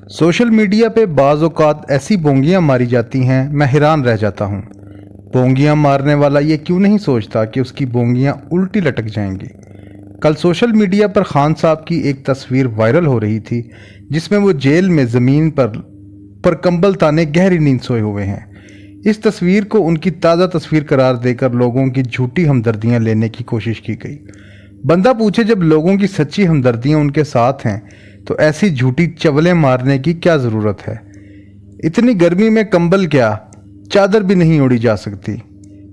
Social media पे बाज़ औक़ात ऐसी बोंगियां मारी जाती हैं, मैं हैरान रह जाता हूँ। बोंगियां मारने वाला ये क्यों नहीं सोचता कि उसकी बोंगियां उल्टी लटक जाएंगी। कल सोशल मीडिया पर खान साहब की एक तस्वीर वायरल हो रही थी जिसमें वो जेल में ज़मीन पर कंबल ताने गहरी नींद सोए हुए हैं। इस तस्वीर को उनकी ताज़ा तस्वीर करार देकर लोगों की झूठी हमदर्दियां लेने की कोशिश की गई। बंदा पूछे, जब लोगों की सच्ची हमदर्दियां उनके साथ हैं तो ऐसी झूठी चवलें मारने की क्या ज़रूरत है। इतनी गर्मी में कंबल क्या, चादर भी नहीं ओढ़ी जा सकती।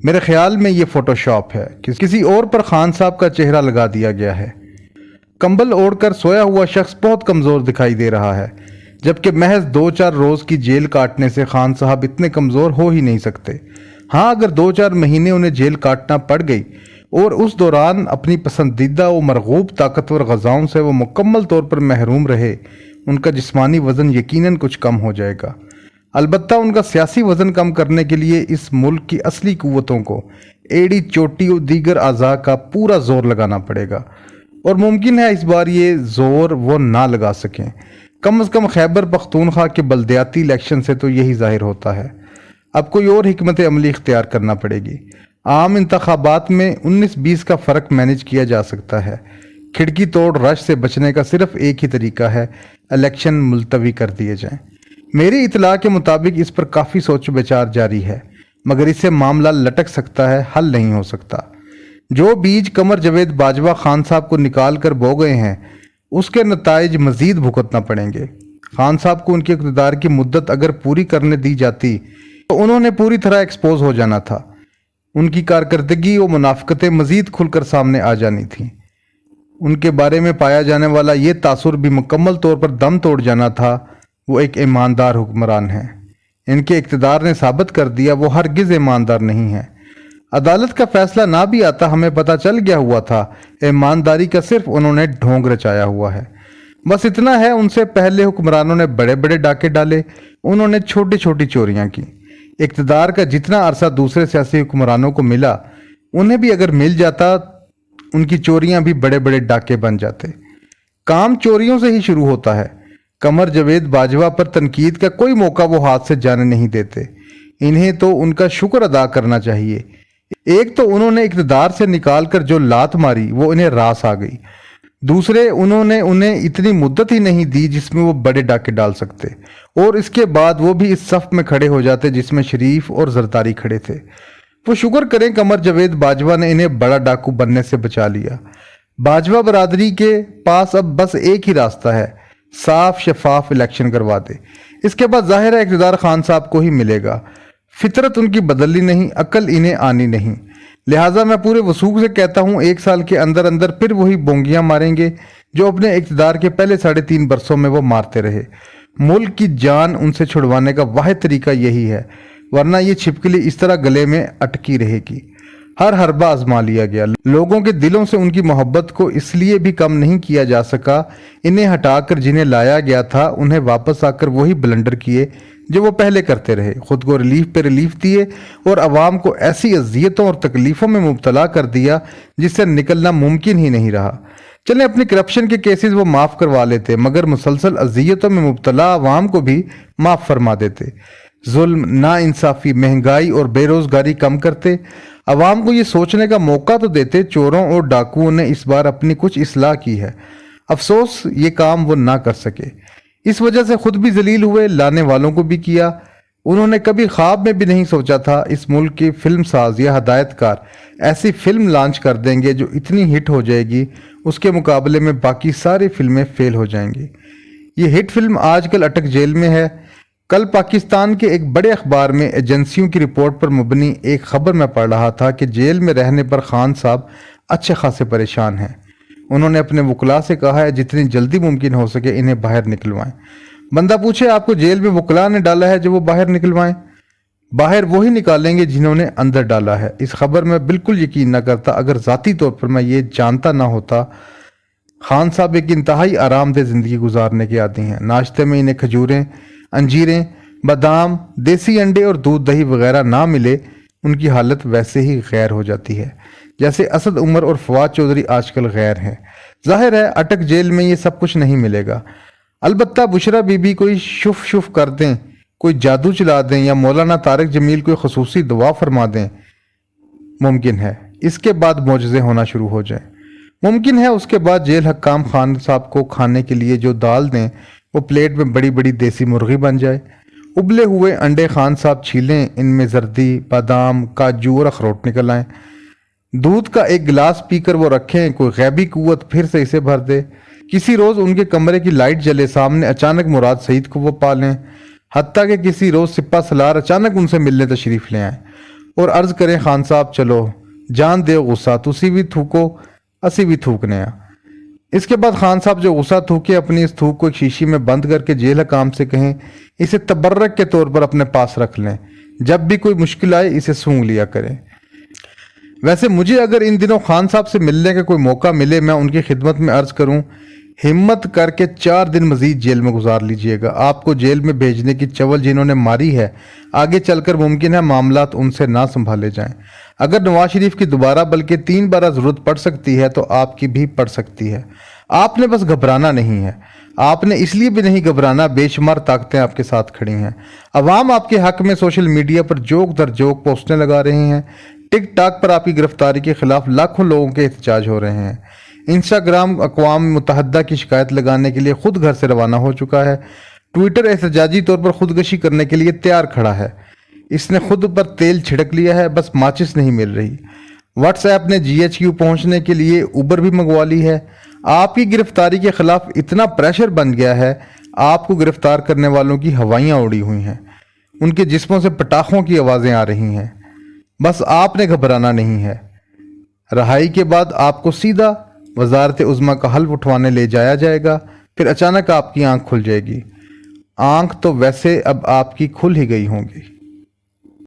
मेरे ख्याल में ये फोटोशॉप है, किसी और पर खान साहब का चेहरा लगा दिया गया है। कंबल ओढ़कर सोया हुआ शख्स बहुत कमज़ोर दिखाई दे रहा है, जबकि महज 2-4 रोज़ की जेल काटने से खान साहब इतने कमज़ोर हो ही नहीं सकते। हाँ, अगर 2-4 महीने उन्हें जेल काटना पड़ गई और उस दौरान अपनी पसंदीदा व मरगूब ताकतवर ग़ज़ाओं से वो मुकम्मल तौर पर महरूम रहे, उनका जिस्मानी वज़न यकीनन कुछ कम हो जाएगा। अलबत्ता उनका सियासी वज़न कम करने के लिए इस मुल्क की असली क़ुव्वतों को एड़ी, चोटी और दीगर अज़ा का पूरा ज़ोर लगाना पड़ेगा, और मुमकिन है इस बार ये ज़ोर वो ना लगा सकें। कम अज़ कम खैबर पख्तूनख्वा के बल्दियाती इलेक्शन से तो यही ज़ाहिर होता है। अब कोई और हिकमत अमली इख्तियार करना पड़ेगी। आम इंतखाबात में 19-20 का फ़र्क मैनेज किया जा सकता है। खिड़की तोड़ रश से बचने का सिर्फ एक ही तरीका है, इलेक्शन मुलतवी कर दिए जाएं। मेरी इतला के मुताबिक इस पर काफ़ी सोच विचार जारी है, मगर इससे मामला लटक सकता है, हल नहीं हो सकता। जो बीज कमर जावेद बाजवा खान साहब को निकाल कर बो गए हैं, उसके नताइज मज़ीद भुगतना पड़ेंगे। खान साहब को उनके इक़्तिदार की मुद्दत अगर पूरी करने दी जाती तो उन्होंने पूरी तरह एक्सपोज हो जाना था। उनकी कारकर्दगी और मुनाफ़िकतें मज़ीद खुलकर सामने आ जानी थीं। उनके बारे में पाया जाने वाला ये तासुर भी मुकम्मल तौर पर दम तोड़ जाना था। वो एक ईमानदार हुक्मरान हैं। इनके इक़्तिदार ने साबित कर दिया वो हरगिज़ ईमानदार नहीं है। अदालत का फैसला ना भी आता, हमें पता चल गया हुआ था ईमानदारी का सिर्फ उन्होंने ढोंग रचाया हुआ है। बस इतना है, उनसे पहले हुक्मरानों ने बड़े बड़े डाके डाले, उन्होंने छोटी छोटी चोरियां की। इक़्तिदार का जितना अरसा दूसरे सियासी हुक्मरानों को मिला, उन्हें भी अगर मिल जाता, उनकी चोरियां भी बड़े बड़े डाके बन जाते। काम चोरियों से ही शुरू होता है। कमर जावेद बाजवा पर तनकीद का कोई मौका वो हाथ से जाने नहीं देते। इन्हें तो उनका शुक्र अदा करना चाहिए। एक तो उन्होंने इक़्तिदार से निकाल कर जो लात मारी वो इन्हें रास आ गई। दूसरे, उन्होंने उन्हें इतनी मुद्दत ही नहीं दी जिसमें वो बड़े डाके डाल सकते, और इसके बाद वो भी इस सफ़ में खड़े हो जाते जिसमें शरीफ और जरदारी खड़े थे। वो शुक्र करें कमर जावेद बाजवा ने इन्हें बड़ा डाकू बनने से बचा लिया। बाजवा बरादरी के पास अब बस एक ही रास्ता है, साफ शफाफ इलेक्शन करवा दे। इसके बाद जाहिर है इक़्तिदार खान साहब को ही मिलेगा। फितरत उनकी बदलनी नहीं, अकल इन्हें आनी नहीं। लिहाजा मैं पूरे वसूख से कहता हूँ, 1 साल के अंदर अंदर फिर वही बोंगियां मारेंगे जो अपने इक़्तिदार के पहले 3.5 बरसों में वो मारते रहे। मुल्क की जान उनसे छुड़वाने का वाहिद तरीका यही है, वरना ये छिपकली इस तरह गले में अटकी रहेगी। हर हरबा आजमा लिया गया, लोगों के दिलों से उनकी मोहब्बत को इसलिए भी कम नहीं किया जा सका। इन्हें हटाकर जिन्हें लाया गया था, उन्हें वापस आकर वही ब्लंडर किए जो वो पहले करते रहे। खुद को रिलीफ पे रिलीफ दिए और अवाम को ऐसी अजियतों और तकलीफ़ों में मुब्तला कर दिया जिससे निकलना मुमकिन ही नहीं रहा। चलें, अपने करप्शन के केसेस वो माफ़ करवा लेते, मगर मुसलसल अजियतों में मुब्तला अवाम को भी माफ़ फरमा देते। जुल्म, नाइंसाफ़ी, महंगाई और बेरोज़गारी कम करते। अवाम को ये सोचने का मौका तो देते। चोरों और डाकुओं ने इस बार अपनी कुछ इस्लाह की है, अफसोस ये काम वो ना कर सके। इस वजह से खुद भी जलील हुए, लाने वालों को भी किया। उन्होंने कभी ख्वाब में भी नहीं सोचा था इस मुल्क के फिल्म साज या हदायतकार ऐसी फिल्म लॉन्च कर देंगे जो इतनी हिट हो जाएगी, उसके मुकाबले में बाकी सारी फिल्में फेल हो जाएंगी। ये हिट फिल्म आजकल अटक जेल में है। कल पाकिस्तान के एक बड़े अखबार में एजेंसियों की रिपोर्ट पर मुबनी एक खबर में पढ़ रहा था कि जेल में रहने पर खान साहब अच्छे खासे परेशान हैं। उन्होंने अपने वकला से कहा है जितनी जल्दी मुमकिन हो सके इन्हें बाहर निकलवाएं। बंदा पूछे, आपको जेल में वकला ने डाला है जो वो बाहर निकलवाएं? बाहर वही निकालेंगे जिन्होंने अंदर डाला है। इस खबर में बिल्कुल यकीन न करता अगर ज़ाती तौर पर मैं ये जानता ना होता। खान साहब एक इंतहाई आरामदेह ज़िंदगी गुजारने के आदी हैं। नाश्ते में इन्हें खजूरें, अंजीरें, बादाम, देसी अंडे और दूध दही वगैरह ना मिले, उनकी हालत वैसे ही गैर हो जाती है जैसे असद उमर और फवाद चौधरी आजकल गैर हैं। जाहिर है अटक जेल में ये सब कुछ नहीं मिलेगा। अलबत्ता बुशरा बीबी कोई शुफ शुफ कर दें, कोई जादू चला दें या मौलाना तारिक जमील कोई खसूसी दुआ फरमा दें, मुमकिन है इसके बाद मौजज़े होना शुरू हो जाए। मुमकिन है उसके बाद जेल हक्काम खान साहब को खाने के लिए जो दाल दें वो प्लेट में बड़ी बड़ी देसी मुर्गी बन जाए। उबले हुए अंडे खान साहब छीलें, इनमें जर्दी, बादाम, काजू और अखरोट निकल आएँ। दूध का एक गिलास पीकर वो रखें, कोई गैबी कुव्वत फिर से इसे भर दे। किसी रोज़ उनके कमरे की लाइट जले सामने, अचानक मुराद सईद को वो पा लें। हत्ता कि किसी रोज़ सिपा सलार अचानक उनसे मिलने तशरीफ़ ले आएँ और अर्ज़ करें, खान साहब चलो जान दे गुस्सा, तुसी भी थूको असी भी थूकने आ। इसके बाद खान साहब जो गुस्सा थूके अपनी इस थूक को एक शीशी में बंद करके जेल हकाम से कहें इसे तबर्रक के तौर पर अपने पास रख लें, जब भी कोई मुश्किल आए इसे सूंघ लिया करें। वैसे मुझे अगर इन दिनों खान साहब से मिलने का कोई मौका मिले, मैं उनकी खिदमत में अर्ज़ करूं, हिम्मत करके 4 दिन मजीद जेल में गुजार लीजिएगा। आपको जेल में भेजने की चवल जिन्होंने मारी है, आगे चलकर मुमकिन है मामलात उनसे ना संभाले जाएं। अगर नवाज शरीफ की दोबारा बल्कि 3 बार ज़रूरत पड़ सकती है तो आपकी भी पड़ सकती है। आपने बस घबराना नहीं है। आपने इसलिए भी नहीं घबराना, बेशुमार ताकतें आपके साथ खड़ी हैं। अवाम आपके हक में सोशल मीडिया पर जोक दर जोक पोस्टें लगा रहे हैं। टिक टाक पर आपकी गिरफ्तारी के खिलाफ लाखों लोगों के एहतजाज हो रहे हैं। इंस्टाग्राम अक़वाम मुत्तहदा की शिकायत लगाने के लिए खुद घर से रवाना हो चुका है। ट्विटर एहतजाजी तौर पर खुदकशी करने के लिए तैयार खड़ा है। इसने खुद पर तेल छिड़क लिया है, बस माचिस नहीं मिल रही। व्हाट्सएप ने GHQ पहुंचने के लिए उबर भी मंगवा ली है। आपकी गिरफ्तारी के खिलाफ इतना प्रेशर बन गया है, आपको गिरफ्तार करने वालों की हवाइयाँ उड़ी हुई हैं, उनके जिस्मों से पटाखों की आवाज़ें आ रही हैं। बस आपने घबराना नहीं है। रहाई के बाद आपको सीधा वजारत उज़्मा का हल्फ उठवाने ले जाया जाएगा, फिर अचानक आपकी आंख खुल जाएगी। आंख तो वैसे अब आपकी खुल ही गई होंगी।